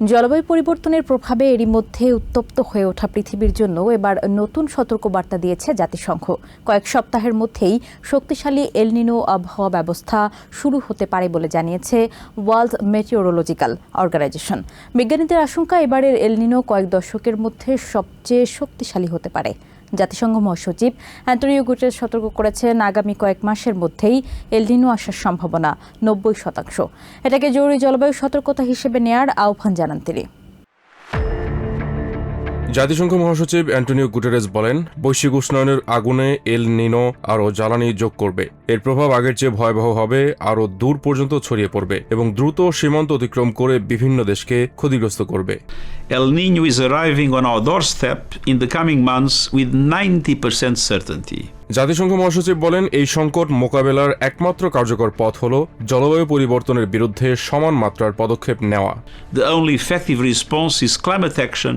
জলবায়ু পরিবর্তনের প্রভাবে এরই মধ্যে উত্তপ্ত হয়ে ওঠা পৃথিবীর জন্য এবার নতুন সতর্কবার্তা দিয়েছে জাতিসংঘ। কয়েক সপ্তাহের মধ্যেই শক্তিশালী এল নিনো আবহাওয়া ব্যবস্থা শুরু হতে পারে বলে জানিয়েছে ওয়ার্ল্ড মেটিওরোলজিক্যাল অর্গানাইজেশন। বিজ্ঞানীদের আশঙ্কা, এবারের এল নিনো কয়েক দশকের মধ্যে সবচেয়ে শক্তিশালী হতে পারে। জাতিসংঘ মহাসচিব অ্যান্টোনিও গুটেরেস সতর্ক করেছেন, আগামী কয়েক মাসের মধ্যেই এল নিনো আসার সম্ভাবনা 90%। এটাকে জরুরি জলবায়ু সতর্কতা হিসেবে নেয়ার আহ্বান জানান তিনি। জাতিসংঘ মহাসচিব অ্যান্টোনিও গুটেরেস বলেন, বৈশ্বিক উষ্ণায়নের আগুনে এল নিনো আরও জ্বালানি যোগ করবে। এর প্রভাব আগের চেয়ে ভয়াবহ হবে, আরও দূর পর্যন্ত ছড়িয়ে পড়বে এবং দ্রুত সীমান্ত অতিক্রম করে বিভিন্ন দেশকে ক্ষতিগ্রস্ত করবে। El Niño is arriving on our doorstep in the coming months with 90% certainty. জাতিসংঘ মহাসচিব বলেন, এই সংকট মোকাবেলার একমাত্র কার্যকর পথ হল জলবায়ু পরিবর্তনের বিরুদ্ধে সমান মাত্রার পদক্ষেপ নেওয়া। The only effective response is climate action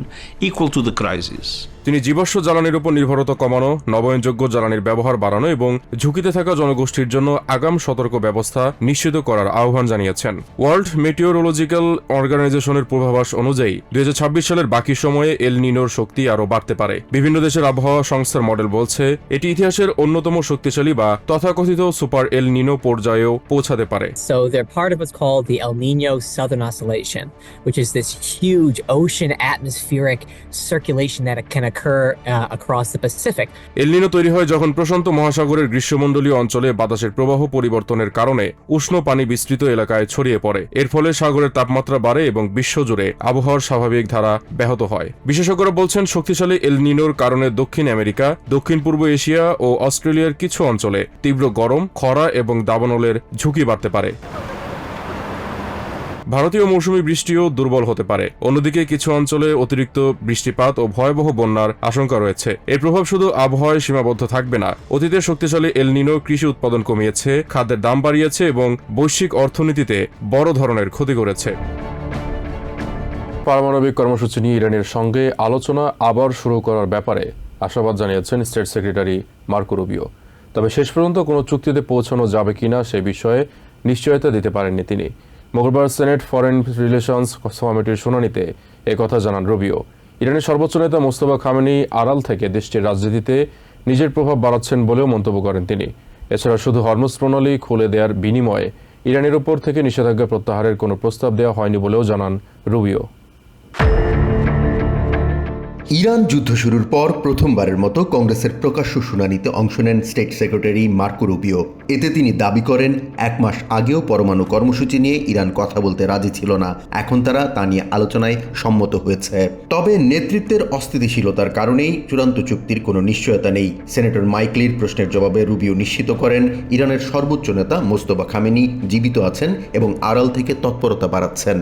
equal to the crisis. তিনি জীবাশ্ম জ্বালানির উপর নির্ভরতা কমানো, নবায়নযোগ্য জ্বালানির ব্যবহার বাড়ানো এবং ঝুঁকিতে থাকা জনগোষ্ঠীর জন্য আগাম সতর্ক ব্যবস্থা নিশ্চিত করার আহ্বান জানিয়েছেন। ওয়ার্ল্ড মেটিওরোলজিক্যাল অর্গানাইজেশনের পূর্বাভাস অনুযায়ী 2026 সালের বাকি সময়ে এল নিনোর শক্তি আরও বাড়তে পারে। বিভিন্ন দেশের আবহাওয়া সংস্থার মডেল বলছে, এটি ইতিহাসের অন্যতম শক্তিশালী বা তথাকথিত সুপার এল নিনো পর্যায়েও পৌঁছাতে পারে। So they're part of what's called the El Niño Southern Oscillation, which is this huge ocean atmospheric circulation that can occur across the Pacific. এল নিনো তৈরি হয় যখন প্রশান্ত মহাসাগরের গ্রীষ্মমণ্ডলীয় অঞ্চলে বাতাসের প্রবাহ পরিবর্তনের কারণে উষ্ণ পানি বিস্তৃত এলাকায় ছড়িয়ে পড়ে। এর ফলে সাগরের তাপমাত্রা বাড়ে এবং বিশ্বজুড়ে আবহাওয়ার স্বাভাবিক ধারা ব্যাহত হয়। বিশেষজ্ঞরা বলছেন, শক্তিশালী এল নিনোর কারণে দক্ষিণ আমেরিকা, দক্ষিণ পূর্ব এশিয়া ও অস্ট্রেলিয়ার কিছু অঞ্চলে তীব্র গরম, খরা এবং দাবানলের ঝুঁকি বাড়তে পারে। ভারতীয় মৌসুমী বৃষ্টিও দুর্বল হতে পারে। অন্যদিকে কিছু অঞ্চলে অতিরিক্ত বৃষ্টিপাত ও ভয়াবহ বন্যার আশঙ্কা রয়েছে। এর প্রভাব শুধু আবহাওয়ায় সীমাবদ্ধ থাকবে না। অতীতের শক্তিশালী এল নিনো কৃষি উৎপাদন কমিয়েছে, খাদ্যের দাম বাড়িয়েছে এবং বৈশ্বিক অর্থনীতিতে বড় ধরনের ক্ষতি করেছে। পারমাণবিক কর্মসূচি নিয়ে ইরানের সঙ্গে আলোচনা আবার শুরু করার ব্যাপারে আশাবাদ জানিয়েছেন স্টেট সেক্রেটারি মার্কো রুবিও। তবে শেষ পর্যন্ত কোনো চুক্তিতে পৌঁছানো যাবে কিনা সে বিষয়ে নিশ্চয়তা দিতে পারেননি তিনি। মঙ্গলবার সেনেট ফরেন রিলেশনস কমিটির শুনানিতে একথা জানান রুবিও। ইরানের সর্বোচ্চ নেতা মোস্তফা খামেনি আড়াল থেকে দেশটির রাজনীতিতে নিজের প্রভাব বাড়াচ্ছেন বলেও মন্তব্য করেন তিনি। এছাড়া শুধু হরমুজ প্রণালী খুলে দেওয়ার বিনিময়ে ইরানের উপর থেকে নিষেধাজ্ঞা প্রত্যাহারের কোনো প্রস্তাব দেওয়া হয়নি বলেও জানান রুবিও। ইরান যুদ্ধ শুরুর পর প্রথমবারের মতো কংগ্রেসের প্রকাশ্য শুনানিতে অংশ নেন স্টেট সেক্রেটারি মার্কো রুবিও। এতে তিনি দাবি করেন, 1 মাস আগেও পরমাণু কর্মসূচি নিয়ে ইরান কথা বলতে রাজি ছিল না, এখন তারা তা নিয়ে আলোচনায় সম্মত হয়েছে। তবে নেতৃত্বের অস্থিতিশীলতার কারণেই চূড়ান্ত চুক্তির কোনো নিশ্চয়তা নেই। সেনেটর মাইকলির প্রশ্নের জবাবে রুবিও নিশ্চিত করেন, ইরানের সর্বোচ্চ নেতা মোস্তফা খামেনি জীবিত আছেন এবং আড়াল থেকে তৎপরতা বাড়াচ্ছেন।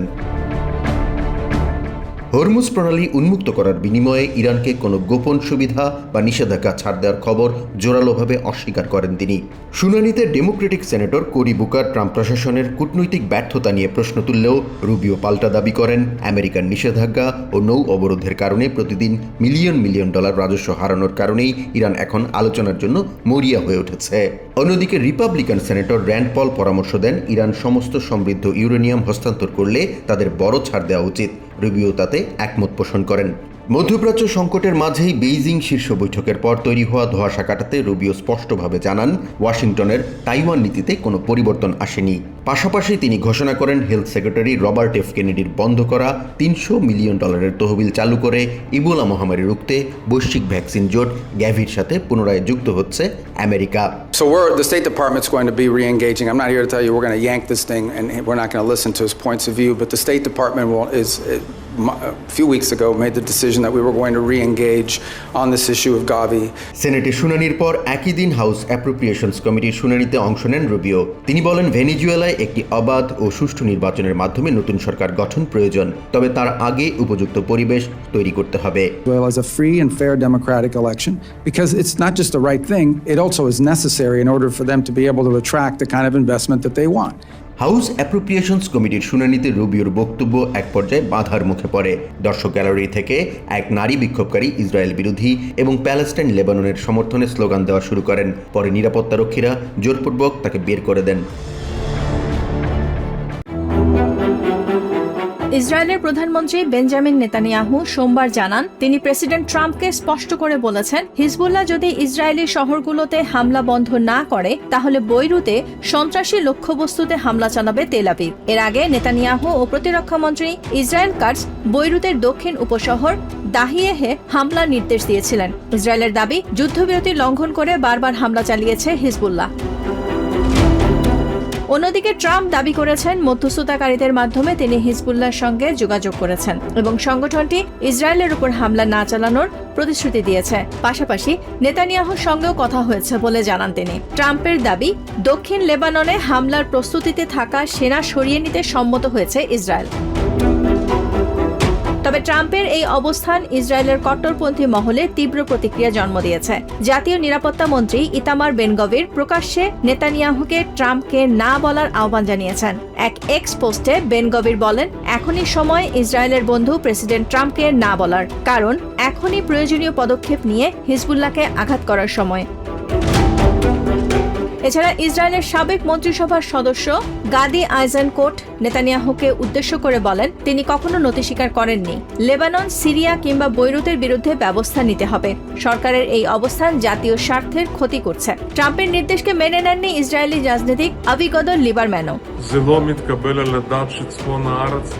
হরমুজ প্রণালী উন্মুক্ত করার বিনিময়ে ইরানকে কোনো গোপন সুবিধা বা নিষেধাজ্ঞা ছাড় দেওয়ার খবর জোরালোভাবে অস্বীকার করেন তিনি। শুনানিতে ডেমোক্রেটিক সেনেটর কোরি বুকার ট্রাম্প প্রশাসনের কূটনৈতিক ব্যর্থতা নিয়ে প্রশ্ন তুললেও রুবিও পাল্টা দাবি করেন, আমেরিকার নিষেধাজ্ঞা ও নৌ অবরোধের কারণে প্রতিদিন মিলিয়ন মিলিয়ন ডলার রাজস্ব হারানোর কারণেই ইরান এখন আলোচনার জন্য মরিয়া হয়ে উঠেছে। অন্যদিকে রিপাবলিকান সেনেটর র্যান্ড পল পরামর্শ দেন, ইরান সমস্ত সমৃদ্ধ ইউরেনিয়াম হস্তান্তর করলে তাদের বড় ছাড় দেওয়া উচিত। রুবিও তাতে একমত পোষণ করেন। মধ্যপ্রাচ্য সংকটের মাঝেই বেইজিং শীর্ষ বৈঠকের পর তৈরি হওয়া ধোঁয়াশা কাটাতে রুবিও স্পষ্টভাবে জানান, ওয়াশিংটনের তাইওয়ান নীতিতে কোনো পরিবর্তন আসেনি। পাশাপাশি তিনি ঘোষণা করেন, হেলথ সেক্রেটারি রবার্ট এফ কেনেডির বন্ধ করা $300 মিলিয়ন তহবিল চালু করে ইবোলা মহামারী রুখতে বৈশ্বিক ভ্যাকসিন জোট গ্যাভির সাথে পুনরায় যুক্ত হচ্ছে America. So the State Department's going to be re-engaging. I'm not here to tell you we're going to yank this thing and we're not going to listen to his points of view, but the State Department a few weeks ago made the decision that we were going to re-engage on this issue of Gavi. সেনেটে শুনানির পর একই দিন house অ্যাপ্রোপ্রিয়েশনস কমিটির শুনানিতে অংশ নেন Rubio. তিনি বলেন, ভেনেজুয়েলায় একটি অবাধ ও সুষ্ঠু নির্বাচনের মাধ্যমে নতুন সরকার গঠন প্রয়োজন, তবে তার আগে উপযুক্ত পরিবেশ তৈরি করতে হবে। Well, as a free and fair democratic election, because it's not just the right thing, it also is necessary in order for them to be able to attract the kind of investment that they want. House অ্যাপ্রোপ্রিয়েশনস কমিটির শুনানিতে রুবিওর বক্তব্য এক পর্যায়ে বাধার মুখে পড়ে। দর্শক gallery থেকে এক নারী বিক্ষোভকারী ইসরায়েল বিরোধী এবং প্যালেস্টাইন লেবাননের সমর্থনে স্লোগান দেওয়া শুরু করেন। পরে নিরাপত্তারক্ষীরা জোরপূর্বক তাকে বের করে দেন। ইসরায়েলের প্রধানমন্ত্রী বেঞ্জামিন নেতানিয়াহু সোমবার জানান, তিনি প্রেসিডেন্ট ট্রাম্পকে স্পষ্ট করে বলেছেন, হিজবুল্লাহ যদি ইসরায়েলি শহরগুলোতে হামলা বন্ধ না করে তাহলে বৈরুতে সন্ত্রাসী লক্ষ্যবস্তুতে হামলা চালাবে তেল আবিব। এর আগে নেতানিয়াহু ও প্রতিরক্ষামন্ত্রী ইসরায়েল কাটজ বৈরুতের দক্ষিণ উপশহর দাহিয়েহে হামলার নির্দেশ দিয়েছিলেন। ইসরায়েলের দাবি, যুদ্ধবিরতি লঙ্ঘন করে বারবার হামলা চালিয়েছে হিজবুল্লাহ। অন্যদিকে ট্রাম্প দাবি করেছেন, মধ্যস্থতাকারীদের মাধ্যমে তিনি হিজবুল্লাহর সঙ্গে যোগাযোগ করেছেন এবং সংগঠনটি ইসরায়েলের উপর হামলা না চালানোর প্রতিশ্রুতি দিয়েছে। পাশাপাশি নেতানিয়াহুর সঙ্গেও কথা হয়েছে বলে জানান তিনি। ট্রাম্পের দাবি, দক্ষিণ লেবাননে হামলার প্রস্তুতিতে থাকা সেনা সরিয়ে নিতে সম্মত হয়েছে ইসরায়েল। তবে ট্রাম্পের এই অবস্থান ইসরায়েলের কট্টরপন্থী মহলে তীব্র প্রতিক্রিয়া জন্ম দিয়েছে। জাতীয় নিরাপত্তা মন্ত্রী ইতামার বেন-গভির প্রকাশ্যে নেতানিয়াহুকে ট্রাম্পকে না বলার আহ্বান জানিয়েছেন। এক এক্স পোস্টে বেন-গভির বলেন, এখনই সময় ইসরায়েলের বন্ধু প্রেসিডেন্ট ট্রাম্পকে না বলার, কারণ এখনই প্রয়োজনীয় পদক্ষেপ নিয়ে হিজবুল্লাহকে আঘাত করার সময়। এছাড়া ইসরায়েলের সাবেক মন্ত্রিসভার সদস্য গাদি আইজেনকোট নেতানিয়াহুকে উদ্দেশ্য করে বলেন, তিনি কখনো নতি স্বীকার করেননি। লেবানন, সিরিয়া কিংবা বৈরুতের বিরুদ্ধে ব্যবস্থা নিতে হবে। সরকারের এই অবস্থান জাতীয় স্বার্থের ক্ষতি করছে। ট্রাম্পের নির্দেশকে মেনে নেননি ইসরায়েলি রাজনীতিক আভিগদর লিবারম্যানও।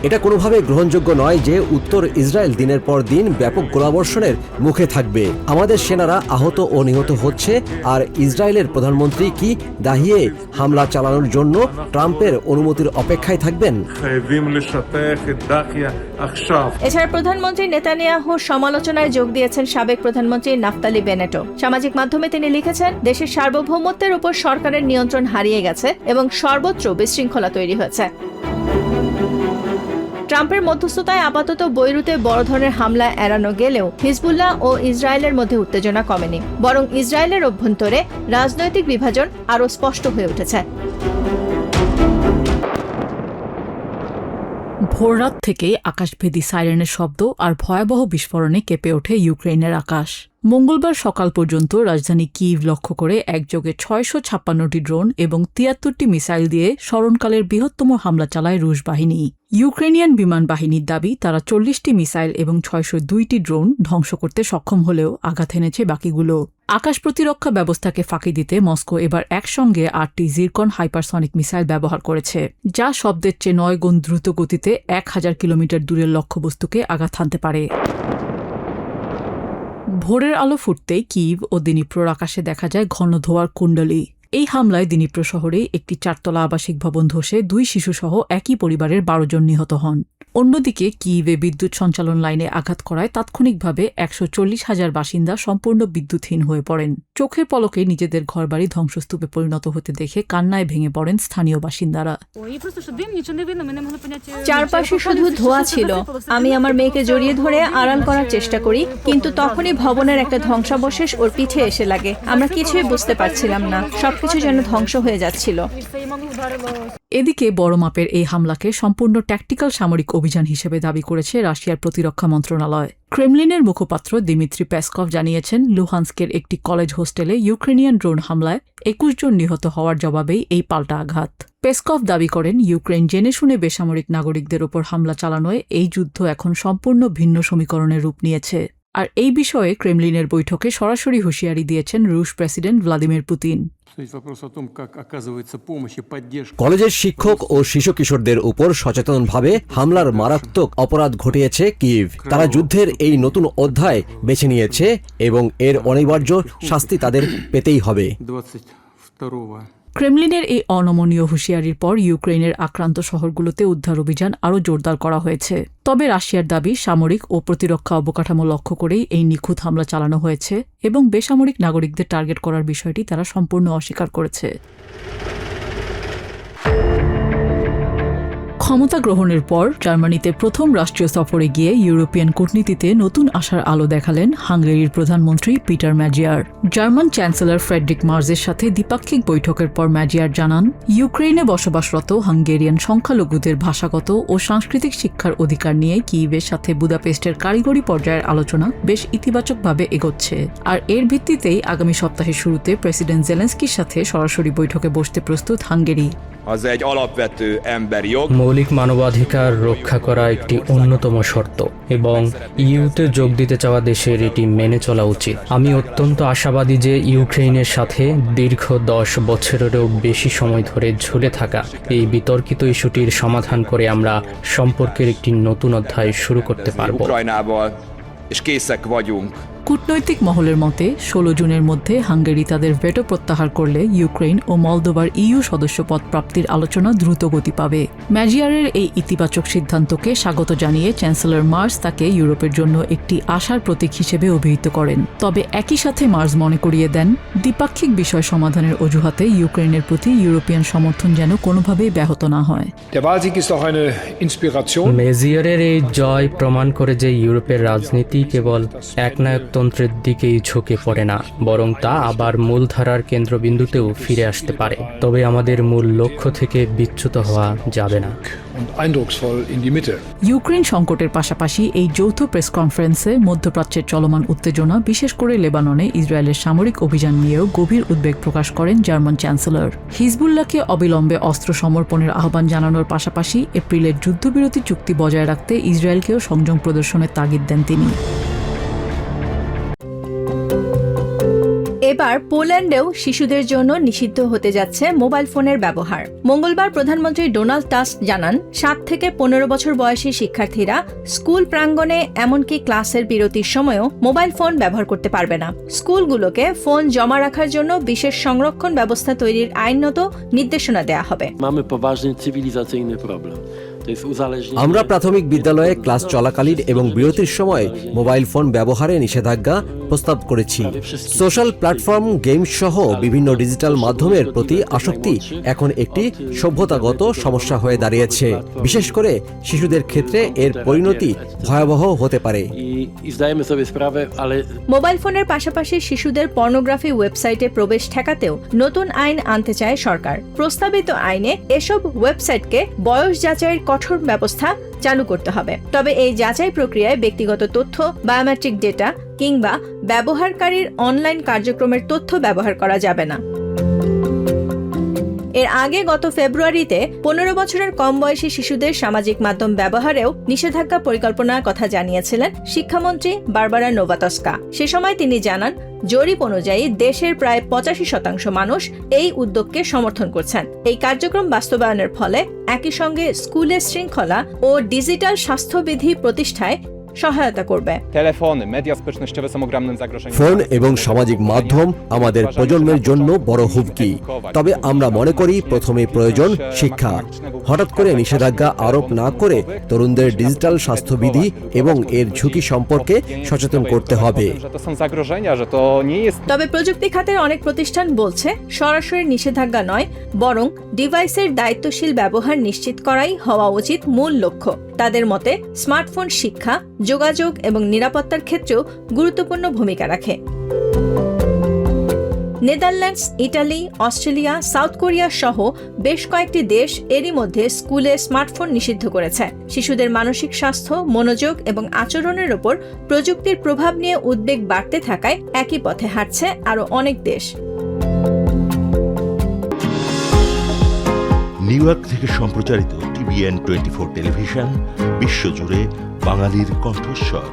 এটা কোনোভাবে গ্রহণযোগ্য নয় যে উত্তর ইসরায়েল দিনের পর দিন ব্যাপক গোলাবর্ষণের মুখে থাকবে। আমাদের সেনারা আহত ও নিহত হচ্ছে, আর ইসরায়েলের প্রধানমন্ত্রী কি দাহিয়ে হামলা চালানোর জন্য ট্রাম্পের অনুমতির অপেক্ষায় থাকবেন? এছাড়া প্রধানমন্ত্রী নেতানিয়াহুর সমালোচনায় যোগ দিয়েছেন সাবেক প্রধানমন্ত্রী নাফতালি বেনেটও। সামাজিক মাধ্যমে তিনি লিখেছেন, দেশের সার্বভৌমত্বের উপর সরকারের নিয়ন্ত্রণ হারিয়ে গেছে এবং সর্বত্র বিশৃঙ্খলা তৈরি হয়েছে। ট্রাম্পের মধ্যস্থতায় আপাতত বৈরুতে বড় ধরনের হামলা এড়ানো গেলেও হিজবুল্লাহ ও ইসরায়েলের মধ্যে উত্তেজনা কমেনি, বরং ইসরায়েলের অভ্যন্তরে রাজনৈতিক বিভাজন আরও স্পষ্ট হয়ে উঠেছে। ভোররাত থেকেই আকাশভেদী সাইরেনের শব্দ আর ভয়াবহ বিস্ফোরণে কেঁপে ওঠে ইউক্রেনের আকাশ। মঙ্গলবার সকাল পর্যন্ত রাজধানী কিভ লক্ষ্য করে একযোগে 656টি ড্রোন এবং 73টি মিসাইল দিয়ে স্মরণকালের বৃহত্তম হামলা চালায় রুশ বাহিনী। ইউক্রেনিয়ান বিমান বাহিনীর দাবি, তারা 40টি মিসাইল এবং 602টি ড্রোন ধ্বংস করতে সক্ষম হলেও আঘাত এনেছে বাকিগুলো। আকাশ প্রতিরক্ষা ব্যবস্থাকে ফাঁকি দিতে মস্কো এবার একসঙ্গে 8টি জিরকন হাইপারসনিক মিসাইল ব্যবহার করেছে, যা শব্দের চেয়ে 9 গুণ দ্রুত গতিতে 1000 কিলোমিটার দূরের লক্ষ্যবস্তুকে আঘাত হানতে পারে। ভোরের আলো ফুটতেই কিভ ও দিনিপ্রোর আকাশে দেখা যায় ঘন ধোঁয়ার কুণ্ডলী। এই হামলায় দিনিপ্র শহরে একটি 4তলা আবাসিক ভবন ধসে 2 শিশুসহ একই পরিবারের 12 জন নিহত হন। অন্যদিকে কিইভে বিদ্যুৎ সঞ্চালন লাইনে আঘাত করায় তাৎক্ষণিকভাবে 140,000 বাসিন্দা সম্পূর্ণ বিদ্যুৎহীন হয়ে পড়েন। চোখের পলকে নিজেদের ঘরবাড়ি ধ্বংসস্তূপে পরিণত হতে দেখে কান্নায় ভেঙে পড়েন স্থানীয় বাসিন্দারা। চারপাশে শুধু ধোঁয়া ছিল। আমি আমার মেয়েকে জড়িয়ে ধরে আড়াল করার চেষ্টা করি, কিন্তু তখনই ভবনের একটা ধ্বংসাবশেষ ওর পিঠে এসে লাগে। আমরা কিছুই বুঝতে পারছিলাম না, সবকিছু যেন ধ্বংস হয়ে যাচ্ছিল। এদিকে বড় মাপের এই হামলাকে সম্পূর্ণ ট্যাকটিক্যাল সামরিক অভিযান হিসেবে দাবি করেছে রাশিয়ার প্রতিরক্ষা মন্ত্রণালয়। ক্রেমলিনের মুখপাত্র দিমিত্রি পেসকভ জানিয়েছেন, লুহান্স্কের একটি কলেজ হোস্টেলে ইউক্রেনিয়ান ড্রোন হামলায় 21 জন নিহত হওয়ার জবাবেই এই পাল্টা আঘাত। পেসকভ দাবি করেন, ইউক্রেন জেনে শুনে বেসামরিক নাগরিকদের ওপর হামলা চালানোয় এই যুদ্ধ এখন সম্পূর্ণ ভিন্ন সমীকরণের রূপ নিয়েছে। আর এই বিষয়ে ক্রেমলিনের বৈঠকে সরাসরি হুঁশিয়ারি দিয়েছেন রুশ প্রেসিডেন্ট ভ্লাদিমির পুতিন। কলেজের শিক্ষক ও শিশু কিশোরদের উপর সচেতনভাবে হামলার মারাত্মক অপরাধ ঘটিয়েছে কিভ। তারা যুদ্ধের এই নতুন অধ্যায় বেছে নিয়েছে এবং এর অনিবার্য শাস্তি তাদের পেতেই হবে। ক্রেমলিনের এই অনমনীয় হুঁশিয়ারির পর ইউক্রেনের আক্রান্ত শহরগুলোতে উদ্ধার অভিযান আরও জোরদার করা হয়েছে। তবে রাশিয়ার দাবি, সামরিক ও প্রতিরক্ষা অবকাঠামো লক্ষ্য করেই এই নিখুঁত হামলা চালানো হয়েছে এবং বেসামরিক নাগরিকদের টার্গেট করার বিষয়টি তারা সম্পূর্ণ অস্বীকার করেছে। ক্ষমতা গ্রহণের পর জার্মানিতে প্রথম রাষ্ট্রীয় সফরে গিয়ে ইউরোপিয়ান কূটনীতিতে নতুন আশার আলো দেখালেন হাঙ্গেরির প্রধানমন্ত্রী পিটার ম্যাজিয়ার। জার্মান চ্যান্সেলর ফ্রেডরিক মার্জের সাথে দ্বিপাক্ষিক বৈঠকের পর ম্যাজিয়ার জানান, ইউক্রেনে বসবাসরত হাঙ্গেরিয়ান সংখ্যালঘুদের ভাষাগত ও সাংস্কৃতিক শিক্ষার অধিকার নিয়ে কিইভের সাথে বুদাপেস্টের কারিগরি পর্যায়ের আলোচনা বেশ ইতিবাচকভাবে এগোচ্ছে। আর এর ভিত্তিতেই আগামী সপ্তাহের শুরুতে প্রেসিডেন্ট জেলেনস্কির সাথে সরাসরি বৈঠকে বসতে প্রস্তুত Hungary. az egy alapvető emberi jog. মৌলিক মানবাধিকার রক্ষা করা একটি অন্যতম শর্ত এবং ইউতে যোগ দিতে চাওয়া দেশের এটি মেনে চলা উচিত। আমি অত্যন্ত আশাবাদী যে ইউক্রেনের সাথে দীর্ঘ 10 বছরেরও বেশি সময় ধরে ঝুলে থাকা এই বিতর্কিত ইস্যুটির সমাধান করে আমরা সম্পর্কের একটি নতুন অধ্যায় শুরু করতে পারব। Ukrajnával, és készek vagyunk. কূটনৈতিক মহলের মতে 16 জুনের মধ্যে হাঙ্গেরি তাদের ভেটো প্রত্যাহার করলে ইউক্রেন ও মলদোভার ইইউ সদস্যপদ প্রাপ্তির আলোচনা দ্রুত গতি পাবে। ম্যাজিয়ারের এই ইতিবাচক সিদ্ধান্তকে স্বাগত জানিয়ে চ্যান্সেলর মার্স তাকে ইউরোপের জন্য একটি আশার প্রতীক হিসেবে অভিহিত করেন। তবে একই সাথে মার্স মনে করিয়ে দেন, দ্বিপাক্ষিক বিষয় সমাধানের অজুহাতে ইউক্রেনের প্রতি ইউরোপিয়ান সমর্থন যেন কোনোভাবেই ব্যাহত না হয়। মেজিয়ারের এই জয় প্রমাণ করে যে ইউরোপের রাজনীতি কেবল একনায়কতন্ত্রের দিকেই ঝুঁকে পড়ে না, বরং তা আবার মূলধারার কেন্দ্রবিন্দুতেও ফিরে আসতে পারে। তবে আমাদের মূল লক্ষ্য থেকে বিচ্যুত হওয়া যাবে না। ইউক্রেন সংকটের পাশাপাশি এই যৌথ প্রেস কনফারেন্সে মধ্যপ্রাচ্যের চলমান উত্তেজনা, বিশেষ করে লেবাননে ইসরায়েলের সামরিক অভিযান নিয়েও গভীর উদ্বেগ প্রকাশ করেন জার্মান চ্যান্সেলর। হিজবুল্লাহকে অবিলম্বে অস্ত্র সমর্পণের আহ্বান জানানোর পাশাপাশি এপ্রিলের যুদ্ধবিরতি চুক্তি বজায় রাখতে ইসরায়েলকেও সংযম প্রদর্শনের তাগিদ দেন তিনি। এবার পোল্যান্ডেও শিশুদের জন্য নিষিদ্ধ হতে যাচ্ছে মোবাইল ফোনের ব্যবহার। মঙ্গলবার প্রধানমন্ত্রী ডোনাল্ড টাস্ক জানান, 7 থেকে 15 বছর বয়সী শিক্ষার্থীরা স্কুল প্রাঙ্গণে এমনকি ক্লাসের বিরতির সময়ও মোবাইল ফোন ব্যবহার করতে পারবে না। স্কুলগুলোকে ফোন জমা রাখার জন্য বিশেষ সংরক্ষণ ব্যবস্থা তৈরির আইনত নির্দেশনা দেয়া হবে। আমরা প্রাথমিক বিদ্যালয়ে ক্লাস চলাকালীন এবং বিরতির সময় মোবাইল ফোন ব্যবহারে নিষেধাজ্ঞা প্রস্তাব করেছি। সোশ্যাল প্ল্যাটফর্ম, গেম সহ বিভিন্ন ডিজিটাল মাধ্যমের প্রতি আসক্তি এখন একটি সভ্যতাগত সমস্যা হয়ে দাঁড়িয়েছে। বিশেষ করে শিশুদের ক্ষেত্রে এর পরিণতি ভয়াবহ হতে পারে। মোবাইল ফোনের পাশাপাশি শিশুদের পর্নোগ্রাফি ওয়েবসাইটে প্রবেশ ঠেকাতেও নতুন আইন আনতে চায় সরকার। প্রস্তাবিত আইনে এসব ওয়েবসাইটকে বয়স যাচাইয়ের কঠোর ব্যবস্থা চালু করতে হবে। তবে এই যাচাই প্রক্রিয়ায় ব্যক্তিগত তথ্য, বায়োমেট্রিক ডেটা কিংবা ব্যবহারকারীর অনলাইন কার্যক্রমের তথ্য ব্যবহার করা যাবে না। এর আগে গত ফেব্রুয়ারিতে 15 বছরের কম বয়সী শিশুদের সামাজিক মাধ্যম ব্যবহারেও নিষেধাজ্ঞা পরিকল্পনার কথা জানিয়েছিলেন শিক্ষামন্ত্রী বারবারা নোভাতস্কা। সে সময় তিনি জানান, জরিপ অনুযায়ী দেশের প্রায় 85% মানুষ এই উদ্যোগকে সমর্থন করছেন। এই কার্যক্রম বাস্তবায়নের ফলে একই সঙ্গে স্কুলের শৃঙ্খলা ও ডিজিটাল স্বাস্থ্যবিধি প্রতিষ্ঠায় সহায়তা করবে। ফোন এবং সামাজিক মাধ্যম আমাদের প্রজন্মের জন্য বড় হুমকি। তবে আমরা মনে করি প্রথমে প্রয়োজন শিক্ষা। হঠাৎ করে নিষেধাজ্ঞা আরোপ না করে তরুণদের ডিজিটাল স্বাস্থ্যবিধি এবং এর ঝুঁকি সম্পর্কে সচেতন করতে হবে। তবে প্রযুক্তি খাতের অনেক প্রতিষ্ঠান বলছে, সরাসরি নিষেধাজ্ঞা নয়, বরং ডিভাইসের দায়িত্বশীল ব্যবহার নিশ্চিত করাই হওয়া উচিত মূল লক্ষ্য। তাদের মতে স্মার্টফোন শিক্ষা, যোগাযোগ এবং নিরাপত্তার ক্ষেত্রেও গুরুত্বপূর্ণ ভূমিকা রাখে। Netherlands, Italy, Australia, south Korea সহ বেশ কয়েকটি দেশ এরই মধ্যে স্কুলে স্মার্টফোন নিষিদ্ধ করেছে। শিশুদের মানসিক স্বাস্থ্য, মনোযোগ এবং আচরণের ওপর প্রযুক্তির প্রভাব নিয়ে উদ্বেগ বাড়তে থাকায় একই পথে হাঁটছে আরও অনেক দেশ। নিউ ইয়র্ক থেকে সম্প্রচারিত TVN 24 টেলিভিশন বিশ্বজুড়ে বাঙালির কণ্ঠস্বর।